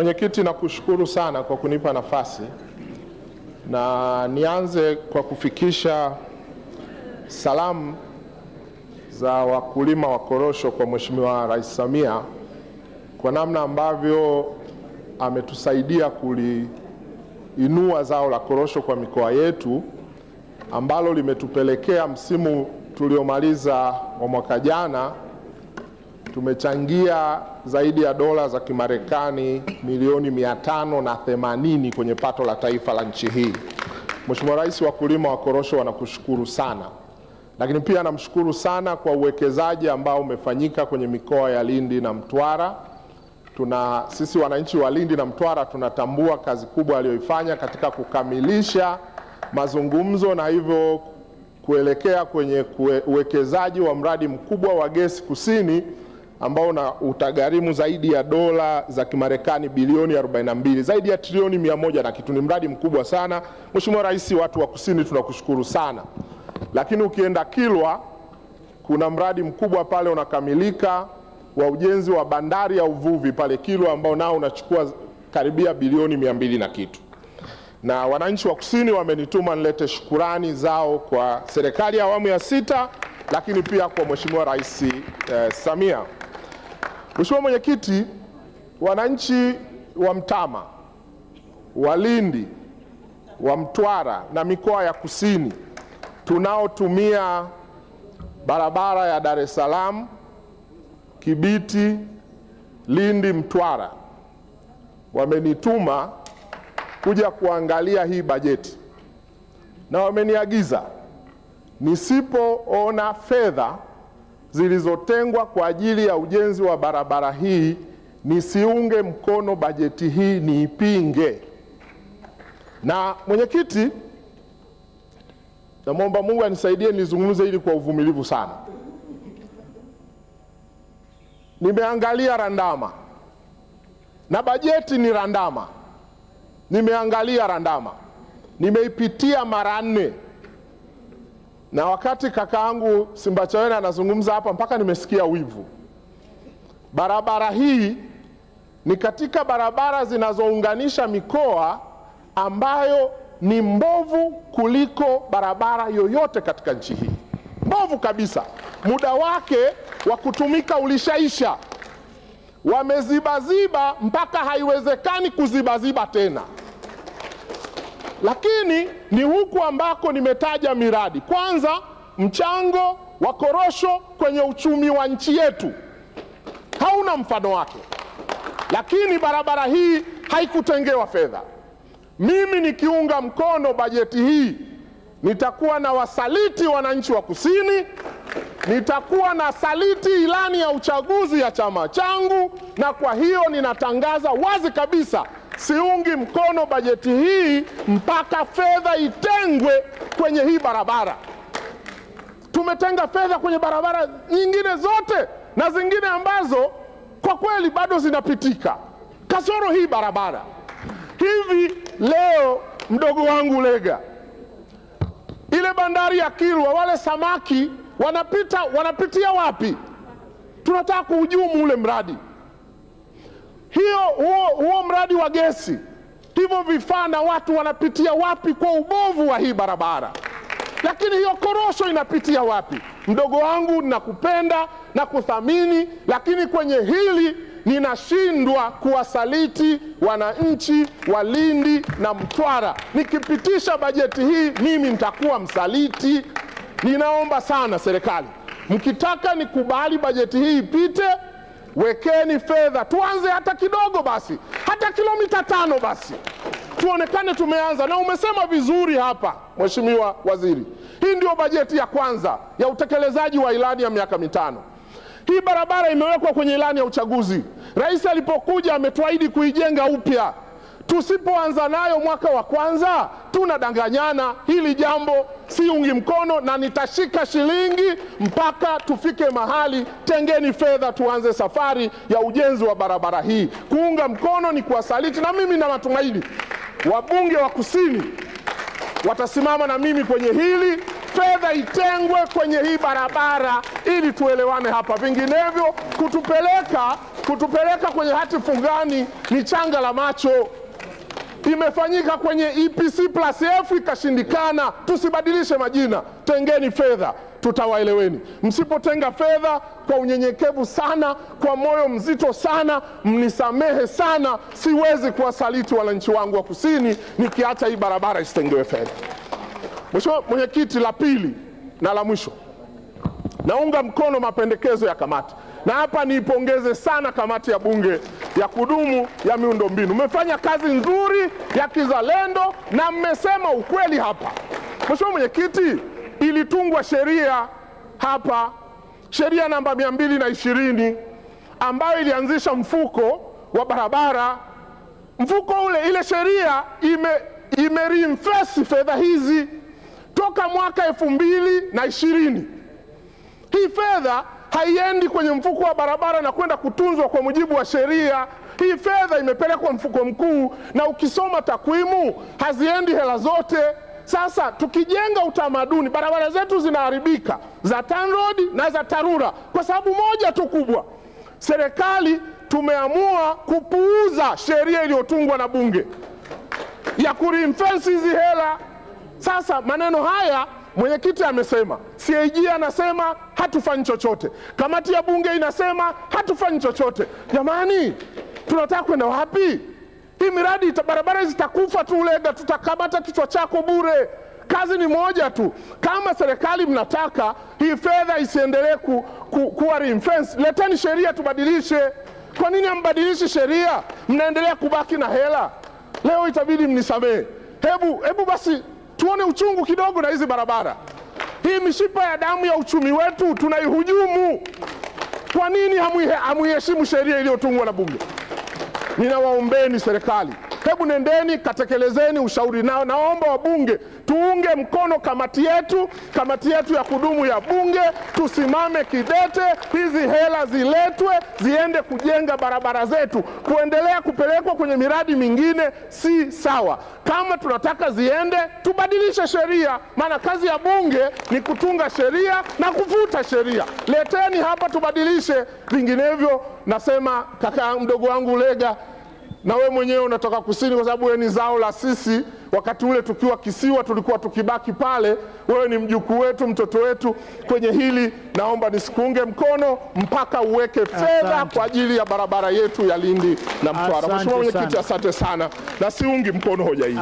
Mwenyekiti, nakushukuru sana kwa kunipa nafasi, na nianze kwa kufikisha salamu za wakulima wa korosho kwa Mheshimiwa Rais Samia kwa namna ambavyo ametusaidia kuliinua zao la korosho kwa mikoa yetu, ambalo limetupelekea msimu tuliomaliza wa mwaka jana tumechangia zaidi ya dola za Kimarekani milioni 580 kwenye pato la taifa la nchi hii. Mheshimiwa Rais, wakulima wa korosho wanakushukuru sana, lakini pia namshukuru sana kwa uwekezaji ambao umefanyika kwenye mikoa ya Lindi na Mtwara. Sisi wananchi wa Lindi na Mtwara tunatambua kazi kubwa aliyoifanya katika kukamilisha mazungumzo na hivyo kuelekea kwenye uwekezaji wa mradi mkubwa wa gesi kusini ambao utagharimu zaidi ya dola za Kimarekani bilioni 42, zaidi ya trilioni 100 na kitu. Ni mradi mkubwa sana. Mheshimiwa Rais, watu wa kusini tunakushukuru sana. Lakini ukienda Kilwa kuna mradi mkubwa pale unakamilika wa ujenzi wa bandari ya uvuvi pale Kilwa ambao nao unachukua karibia bilioni 200 na kitu. Na wananchi wa kusini wamenituma nilete shukurani zao kwa serikali ya awamu ya 6, lakini pia kwa Mheshimiwa Rais Samia. Mheshimiwa Mwenyekiti, wananchi wa Mtama, wa Lindi, wa Mtwara na mikoa ya kusini tunaotumia barabara ya Dar es Salaam, Kibiti, Lindi, Mtwara wamenituma kuja kuangalia hii bajeti, na wameniagiza nisipoona fedha zilizotengwa kwa ajili ya ujenzi wa barabara hii nisiunge mkono bajeti hii, niipinge. Na mwenyekiti, namwomba Mungu anisaidie nizungumze hili kwa uvumilivu sana. Nimeangalia randama na bajeti ni randama. Nimeangalia randama, nimeipitia mara 4, na wakati kakaangu Simbachawene anazungumza hapa mpaka nimesikia wivu. Barabara hii ni katika barabara zinazounganisha mikoa ambayo ni mbovu kuliko barabara yoyote katika nchi hii. Mbovu kabisa, muda wake wa kutumika ulishaisha. Wamezibaziba mpaka haiwezekani kuzibaziba tena. Lakini ni huku ambako nimetaja miradi. Kwanza, mchango wa korosho kwenye uchumi wa nchi yetu hauna mfano wake, lakini barabara hii haikutengewa fedha. Mimi nikiunga mkono bajeti hii nitakuwa na wasaliti wananchi wa kusini, nitakuwa na saliti ilani ya uchaguzi ya chama changu, na kwa hiyo ninatangaza wazi kabisa siungi mkono bajeti hii mpaka fedha itengwe kwenye hii barabara. Tumetenga fedha kwenye barabara nyingine zote na zingine ambazo kwa kweli bado zinapitika, kasoro hii barabara. Hivi leo mdogo wangu Lega, ile bandari ya Kilwa, wale samaki wanapitia wapi? Tunataka kuhujumu ule mradi. Huo mradi wa gesi, hivyo vifaa na watu wanapitia wapi kwa ubovu wa hii barabara? Lakini hiyo korosho inapitia wapi? Mdogo wangu, nakupenda na kuthamini, lakini kwenye hili ninashindwa kuwasaliti wananchi wa Lindi na Mtwara. Nikipitisha bajeti hii mimi nitakuwa msaliti. Ninaomba sana serikali, mkitaka nikubali bajeti hii ipite, wekeni fedha, tuanze hata kidogo basi, hata kilomita 5 basi, tuonekane tumeanza. Na umesema vizuri hapa Mheshimiwa Waziri, hii ndio bajeti ya kwanza ya utekelezaji wa ilani ya miaka 5. Hii barabara imewekwa kwenye ilani ya uchaguzi. Rais alipokuja ametuahidi kuijenga upya. Tusipoanza nayo mwaka wa kwanza tunadanganyana. Hili jambo siungi mkono, na nitashika shilingi mpaka tufike mahali. Tengeni fedha, tuanze safari ya ujenzi wa barabara hii. Kuunga mkono ni kuwasaliti, na mimi na matumaini wabunge wa kusini watasimama na mimi kwenye hili. Fedha itengwe kwenye hii barabara ili tuelewane hapa, vinginevyo kutupeleka Kutupeleka kwenye hati fungani ni changa la macho. Imefanyika kwenye EPC+F ikashindikana. Tusibadilishe majina, tengeni fedha, tutawaeleweni. Msipotenga fedha kwa unyenyekevu sana, kwa moyo mzito sana, mnisamehe sana, siwezi kuwasaliti wananchi wangu wa Kusini nikiacha hii barabara isitengewe fedha. Mheshimiwa Mwenyekiti, la pili na la mwisho, naunga mkono mapendekezo ya kamati, na hapa niipongeze sana kamati ya Bunge ya kudumu ya miundombinu. Mmefanya kazi nzuri ya kizalendo na mmesema ukweli hapa. Mheshimiwa Mwenyekiti, ilitungwa sheria hapa, sheria namba 220 ambayo ilianzisha mfuko wa barabara. Mfuko ule, ile sheria ime reinforce fedha hizi toka mwaka 2020. Hii fedha haiendi kwenye mfuko wa barabara na kwenda kutunzwa kwa mujibu wa sheria. Hii fedha imepelekwa mfuko mkuu, na ukisoma takwimu haziendi hela zote. Sasa tukijenga utamaduni, barabara zetu zinaharibika, za TANROADS na za TARURA, kwa sababu moja tu kubwa: serikali tumeamua kupuuza sheria iliyotungwa na Bunge ya kureinforce hizi hela. Sasa maneno haya mwenyekiti amesema, CAG anasema hatufanyi chochote, kamati ya Bunge inasema hatufanyi chochote. Jamani, tunataka kwenda wapi? Hii miradi barabara zitakufa tu Ulega, tutakamata kichwa chako bure. Kazi ni moja tu. Kama serikali mnataka hii fedha isiendelee kuwa reinforce, leteni sheria tubadilishe. Kwa nini hambadilishi sheria? Mnaendelea kubaki na hela. Leo itabidi mnisamehe. Hebu basi tuone uchungu kidogo na hizi barabara. Hii mishipa ya damu ya uchumi wetu tunaihujumu. Kwa nini hamuiheshimu sheria iliyotungwa na Bunge? Ninawaombeni serikali, hebu nendeni katekelezeni ushauri nao. Naomba wabunge tuunge mkono kamati yetu ya kudumu ya Bunge, tusimame kidete, hizi hela ziletwe ziende kujenga barabara zetu. Kuendelea kupelekwa kwenye miradi mingine si sawa. Kama tunataka ziende, tubadilishe sheria, maana kazi ya Bunge ni kutunga sheria na kufuta sheria. Leteni hapa tubadilishe, vinginevyo nasema kaka mdogo wangu Ulega, na wewe mwenyewe unatoka Kusini kwa sababu wewe ni zao la sisi. Wakati ule tukiwa kisiwa tulikuwa tukibaki pale, wewe ni mjukuu wetu, mtoto wetu. Kwenye hili naomba nisikunge mkono mpaka uweke fedha kwa ajili ya barabara yetu ya Lindi na Mtwara. Mheshimiwa Mwenyekiti, asante sana, na siungi mkono hoja hii.